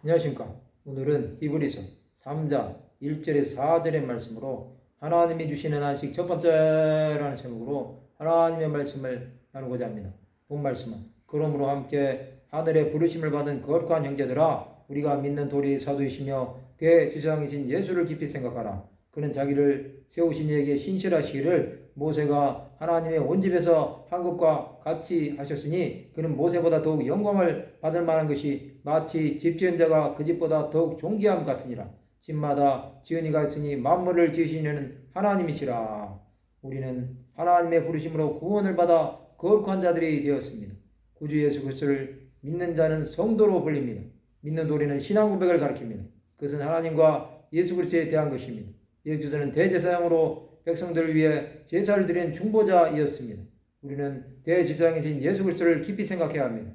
안녕하십니까. 오늘은 히브리서 3장 1절에 4절의 말씀으로 하나님이 주시는 안식 첫 번째라는 제목으로 하나님의 말씀을 나누고자 합니다. 본 말씀은 그러므로 함께 하늘의 부르심을 받은 거룩한 형제들아, 우리가 믿는 도리 사도이시며 대제사장이신 예수를 깊이 생각하라. 그는 자기를 세우신 이에게 신실하시기를 모세가 하나님의 온 집에서 한 것과 같이 하셨으니 그는 모세보다 더욱 영광을 받을 만한 것이 마치 집 지은 자가 그 집보다 더욱 존귀함 같으니라. 집마다 지은 이가 있으니 만물을 지으시는 하나님이시라. 우리는 하나님의 부르심으로 구원을 받아 거룩한 자들이 되었습니다. 구주 예수 그리스도를 믿는 자는 성도로 불립니다. 믿는 도리는 신앙 고백을 가리킵니다. 그것은 하나님과 예수 그리스도에 대한 것입니다. 예수께서는 대제사장으로 백성들을 위해 제사를 드린 중보자이었습니다. 우리는 대제사장이신 예수 그리스도를 깊이 생각해야 합니다.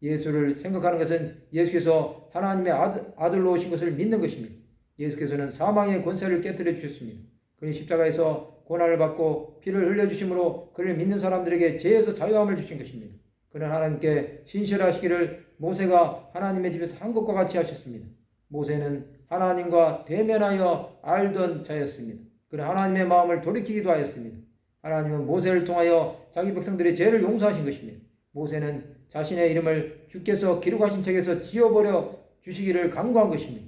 예수를 생각하는 것은 예수께서 하나님의 아들로 오신 것을 믿는 것입니다. 예수께서는 사망의 권세를 깨뜨려 주셨습니다. 그는 십자가에서 고난을 받고 피를 흘려주심으로 그를 믿는 사람들에게 죄에서 자유함을 주신 것입니다. 그는 하나님께 신실하시기를 모세가 하나님의 집에서 한 것과 같이 하셨습니다. 모세는 하나님과 대면하여 알던 자였습니다. 그는 하나님의 마음을 돌이키기도 하였습니다. 하나님은 모세를 통하여 자기 백성들의 죄를 용서하신 것입니다. 모세는 자신의 이름을 주께서 기록하신 책에서 지워버려 주시기를 간구한 것입니다.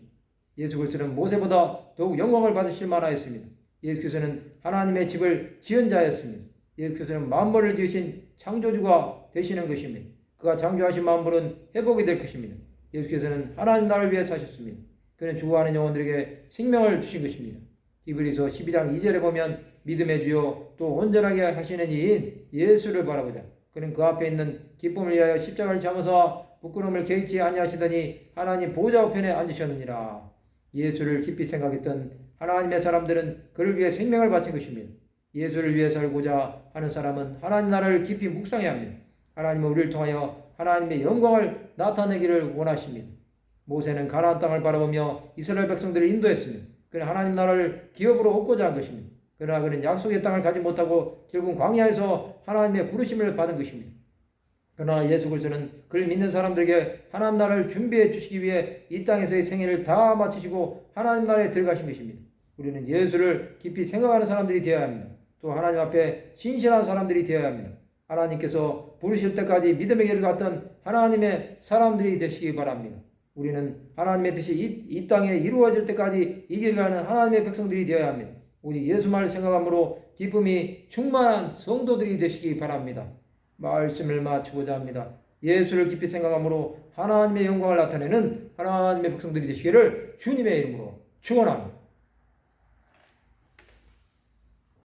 예수 그리스도는 모세보다 더욱 영광을 받으실 만하였습니다. 예수께서는 하나님의 집을 지은 자였습니다. 예수께서는 만물을 지으신 창조주가 되시는 것입니다. 그가 창조하신 만물은 회복이 될 것입니다. 예수께서는 하나님 나라를 위해 사셨습니다. 그는 죽어가는 영혼들에게 생명을 주신 것입니다. 히브리서 12장 2절에 보면 믿음의 주요 또 온전하게 하시는 이인 예수를 바라보자. 그는 그 앞에 있는 기쁨을 위하여 십자가를 잠어서 부끄러움을 개의치 아니하시더니 하나님 보좌 우편에 앉으셨느니라. 예수를 깊이 생각했던 하나님의 사람들은 그를 위해 생명을 바친 것입니다. 예수를 위해 살고자 하는 사람은 하나님 나라를 깊이 묵상해야 합니다. 하나님은 우리를 통하여 하나님의 영광을 나타내기를 원하십니다. 모세는 가나안 땅을 바라보며 이스라엘 백성들을 인도했습니다. 그는 하나님 나라를 기업으로 얻고자 한 것입니다. 그러나 그는 약속의 땅을 가지 못하고 결국 광야에서 하나님의 부르심을 받은 것입니다. 그러나 예수 그리스도는 그를 믿는 사람들에게 하나님 나라를 준비해 주시기 위해 이 땅에서의 생애를 다 마치시고 하나님 나라에 들어가신 것입니다. 우리는 예수를 깊이 생각하는 사람들이 되어야 합니다. 또 하나님 앞에 신실한 사람들이 되어야 합니다. 하나님께서 부르실 때까지 믿음의 길을 갔던 하나님의 사람들이 되시기 바랍니다. 우리는 하나님의 뜻이 이 땅에 이루어질 때까지 이 길을 가는 하나님의 백성들이 되어야 합니다. 오직 예수만을 생각함으로 기쁨이 충만한 성도들이 되시기 바랍니다. 말씀을 마치고자 합니다. 예수를 깊이 생각함으로 하나님의 영광을 나타내는 하나님의 백성들이 되시기를 주님의 이름으로 축원합니다.